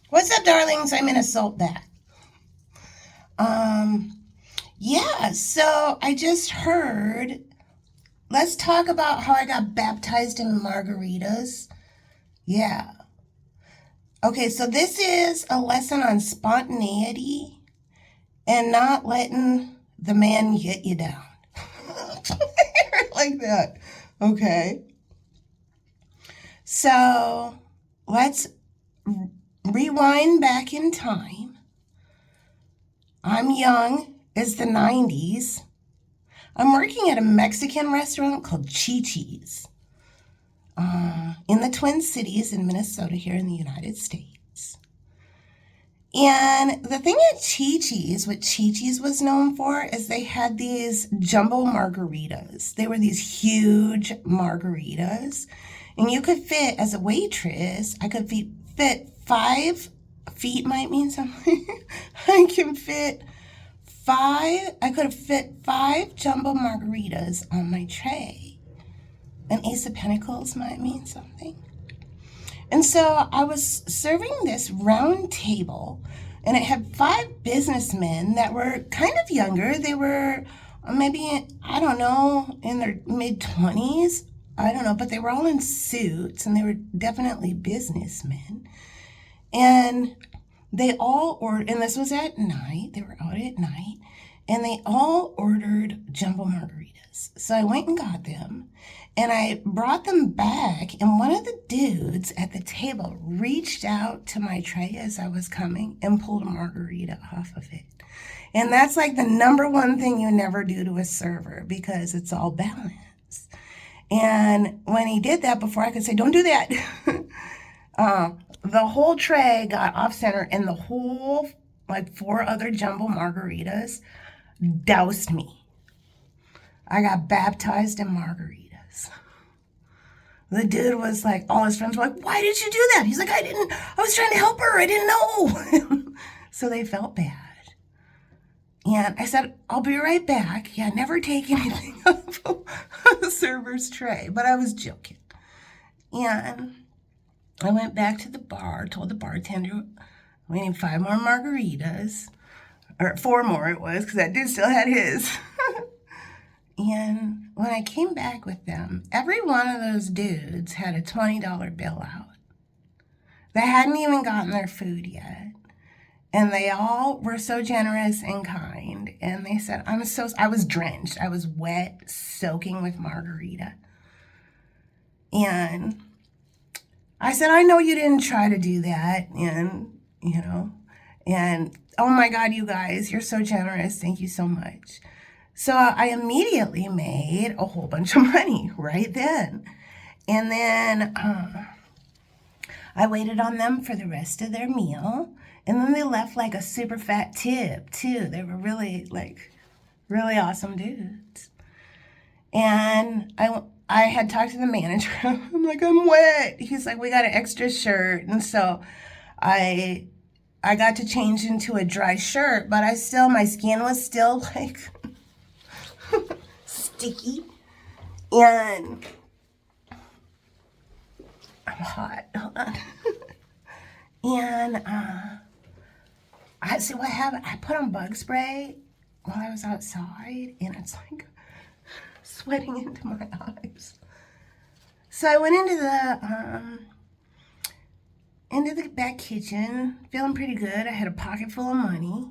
What's up, darlings? I'm in Assault back. Yeah, so I just heard, let's talk about how I got baptized in margaritas. Yeah. Okay, so this is a lesson on spontaneity and not letting the man get you down. Like that. Okay. So let's rewind back in time. I'm young as the 90s. I'm working at a Mexican restaurant called Chi-Chi's in the Twin Cities in Minnesota here in the United States. And the thing at Chi-Chi's, what Chi-Chi's was known for, is they had these jumbo margaritas. They were these huge margaritas. And you could fit, as a waitress, I could fit 5 feet, might mean something. I could have fit 5 jumbo margaritas on my tray. An Ace of Pentacles might mean something. And so I was serving this round table, and it had 5 businessmen that were kind of younger. They were maybe, I don't know, in their mid-20s. I don't know, but they were all in suits, and they were definitely businessmen. And they all ordered, and this was at night, they were out at night, and they all ordered jumbo margaritas. So I went and got them, and I brought them back, and one of the dudes at the table reached out to my tray as I was coming and pulled a margarita off of it. And that's like the number one thing you never do to a server, because it's all balanced. And when he did that, before I could say, don't do that, the whole tray got off center, and the whole, like 4 other jumbo margaritas doused me. I got baptized in margaritas. The dude was like, all his friends were like, why did you do that? He's like, I was trying to help her. I didn't know. So they felt bad. And I said, I'll be right back. Yeah, never take anything off of the server's tray. But I was joking. And I went back to the bar, told the bartender we need 5 more margaritas. Or 4 more it was, because that dude still had his. And when I came back with them, every one of those dudes had a $20 bill out. They hadn't even gotten their food yet. And they all were so generous and kind. And they said, I was drenched. I was wet, soaking with margarita. And I said, I know you didn't try to do that. And, and oh my God, you guys, you're so generous. Thank you so much. So I immediately made a whole bunch of money right then. And then I waited on them for the rest of their meal. And then they left like a super fat tip too. They were really awesome dudes. And I had talked to the manager. I'm like, I'm wet. He's like, we got an extra shirt. And so I got to change into a dry shirt, but my skin was still like sticky. And I'm hot. Hold on. And I put on bug spray while I was outside, and it's like sweating into my eyes. So I went into the back kitchen, feeling pretty good. I had a pocket full of money,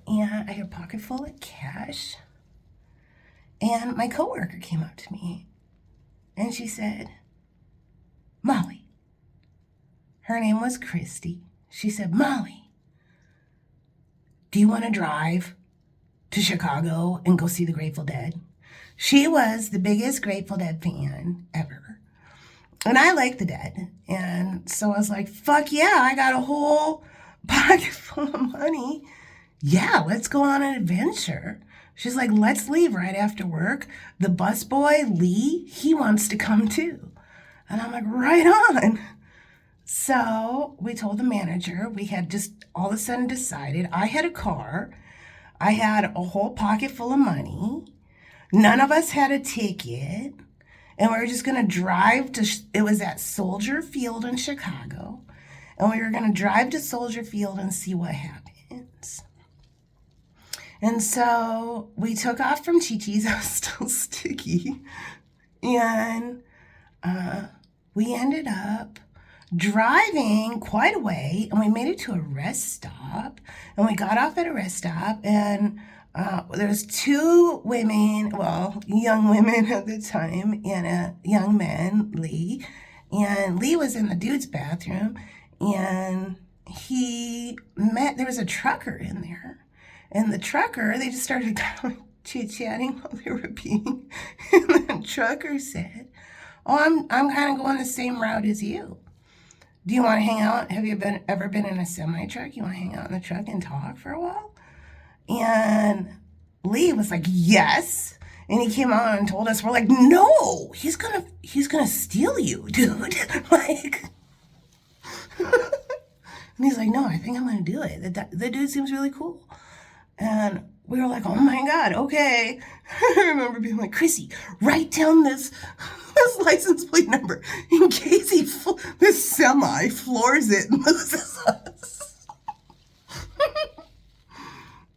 and I had a pocket full of cash. And my coworker came up to me, and she said, Molly. Her name was Christy. She said, Molly, do you want to drive to Chicago and go see the Grateful Dead? She was the biggest Grateful Dead fan ever. And I like the Dead. And so I was like, fuck yeah, I got a whole pocket full of money. Yeah, let's go on an adventure. She's like, let's leave right after work. The busboy, Lee, he wants to come too. And I'm like, right on. So we told the manager, we had just all of a sudden decided, I had a car, I had a whole pocket full of money, none of us had a ticket, and we were just going to drive to, it was at Soldier Field in Chicago, and we were going to drive to Soldier Field and see what happens. And so we took off from Chi-Chi's. I was still sticky. And we ended up driving quite a way, and we made it to a rest stop. And we got off at a rest stop, and there was two women, well, young women at the time, and a young man, Lee. And Lee was in the dude's bathroom, and there was a trucker in there. And the trucker, they just started kind of chit-chatting while they were peeing. And the trucker said, "Oh, I'm kind of going the same route as you. Do you want to hang out? Have you ever been in a semi-truck? You want to hang out in the truck and talk for a while?" And Lee was like, "Yes." And he came out and told us, we're like, "No, he's gonna steal you, dude." Like, and he's like, "No, I think I'm gonna do it. The dude seems really cool." And we were like, "Oh my God, okay." I remember being like, "Chrissy, write down this license plate number in case this semi floors it and loses us."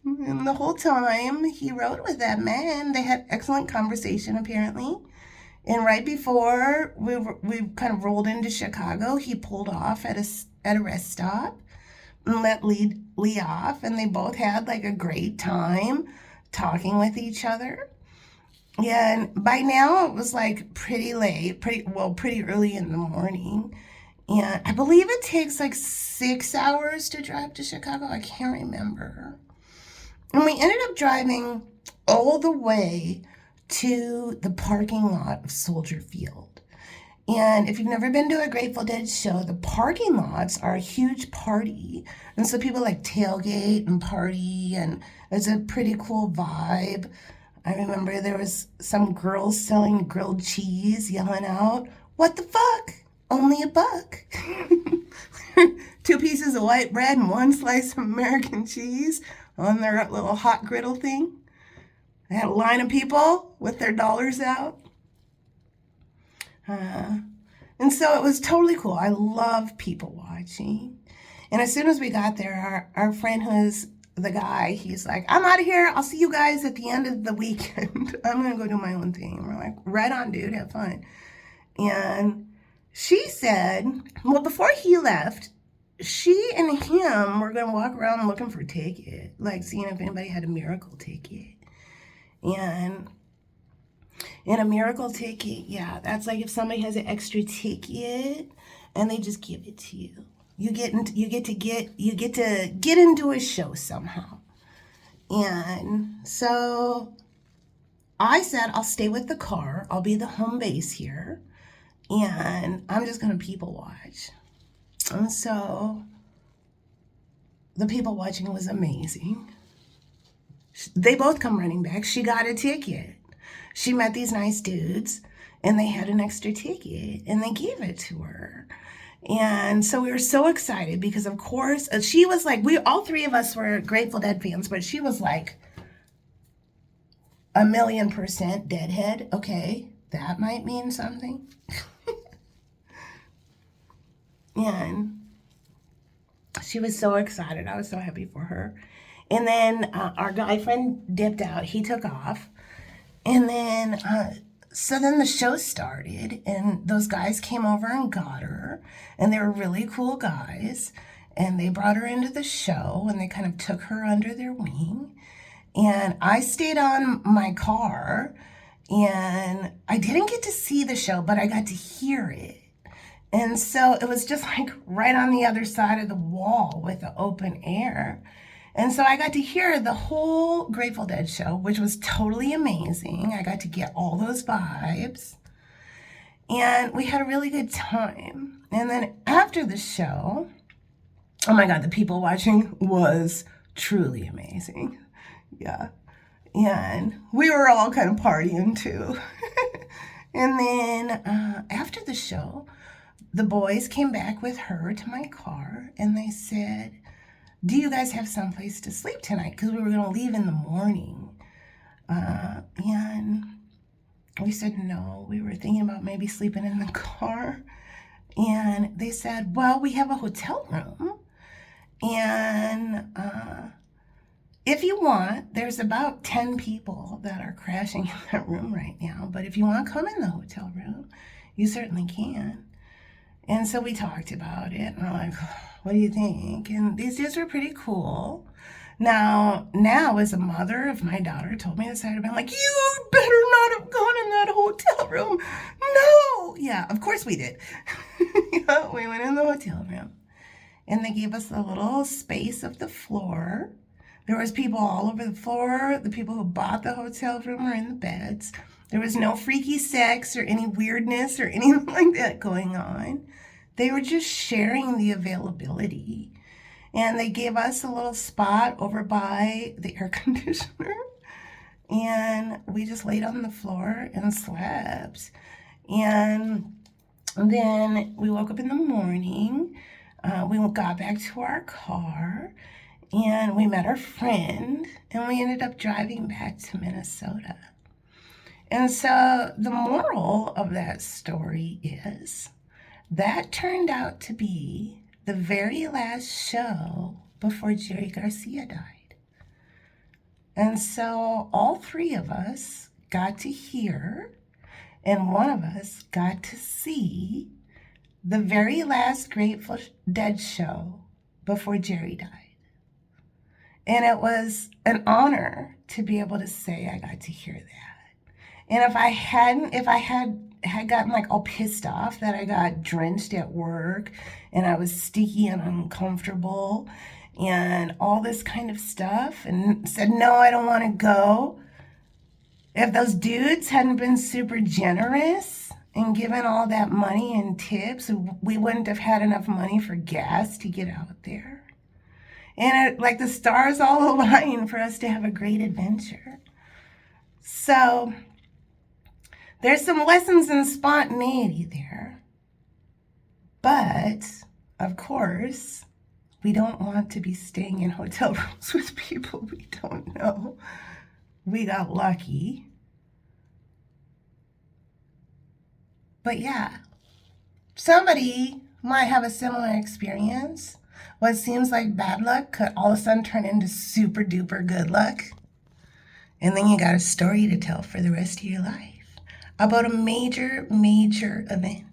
And the whole time he rode with that man, they had excellent conversation apparently. And right before we kind of rolled into Chicago, he pulled off at a rest stop and let Lee off, and they both had like a great time talking with each other. And by now it was like pretty late, pretty early in the morning. And I believe it takes like 6 hours to drive to Chicago. I can't remember. And we ended up driving all the way to the parking lot of Soldier Field. And if you've never been to a Grateful Dead show, the parking lots are a huge party. And so people like tailgate and party, and it's a pretty cool vibe. I remember there was some girls selling grilled cheese yelling out, "What the fuck? Only $1." 2 pieces of white bread and 1 slice of American cheese on their little hot griddle thing. They had a line of people with their dollars out. And so it was totally cool. I love people watching. And as soon as we got there, our friend who's the guy, he's like, "I'm out of here. I'll see you guys at the end of the weekend. I'm going to go do my own thing." We're like, "Right on, dude. Have fun." And she said, well, before he left, she and him were going to walk around looking for a ticket, like seeing if anybody had a miracle ticket. And in a miracle ticket, yeah, that's like if somebody has an extra ticket and they just give it to you. You get to get into a show somehow. And so I said, "I'll stay with the car. I'll be the home base here. And I'm just going to people watch." And so the people watching was amazing. They both come running back. She got a ticket. She met these nice dudes, and they had an extra ticket, and they gave it to her. And so we were so excited because, of course, she was like, all 3 of us were Grateful Dead fans, but she was like 1,000,000% Deadhead. Okay, that might mean something. And she was so excited. I was so happy for her. And then our guy friend dipped out. He took off. And then, so then the show started, and those guys came over and got her, and they were really cool guys, and they brought her into the show, and they kind of took her under their wing. And I stayed on my car, and I didn't get to see the show, but I got to hear it. And so it was just like right on the other side of the wall with the open air. And so I got to hear the whole Grateful Dead show, which was totally amazing. I got to get all those vibes. And we had a really good time. And then after the show, oh my God, the people watching was truly amazing. Yeah. And we were all kind of partying too. And then after the show, the boys came back with her to my car, and they said, "Do you guys have someplace to sleep tonight?" Because we were going to leave in the morning. And we said no. We were thinking about maybe sleeping in the car. And they said, well, we have a hotel room. And if you want, there's about 10 people that are crashing in that room right now. But if you want to come in the hotel room, you certainly can. And so we talked about it. And we're like, what do you think? And these dudes were pretty cool. Now, as a mother, if my daughter told me this, I'd have been like, you better not have gone in that hotel room. No. Yeah, of course we did. Yeah, we went in the hotel room. And they gave us a little space of the floor. There was people all over the floor. The people who bought the hotel room were in the beds. There was no freaky sex or any weirdness or anything like that going on. They were just sharing the availability. And they gave us a little spot over by the air conditioner. And we just laid on the floor and slept. And then we woke up in the morning. We got back to our car. And we met our friend. And we ended up driving back to Minnesota. And so the moral of that story is that turned out to be the very last show before Jerry Garcia died. And so all three of us got to hear, and one of us got to see the very last Grateful Dead show before Jerry died. And it was an honor to be able to say I got to hear that. And if I had gotten like all pissed off that I got drenched at work and I was sticky and uncomfortable and all this kind of stuff and said, no, I don't want to go. If those dudes hadn't been super generous and given all that money and tips, we wouldn't have had enough money for gas to get out there. And like the stars all aligned for us to have a great adventure. So there's some lessons in spontaneity there. But, of course, we don't want to be staying in hotel rooms with people we don't know. We got lucky. But yeah, somebody might have a similar experience. What seems like bad luck could all of a sudden turn into super duper good luck. And then you got a story to tell for the rest of your life about a major event.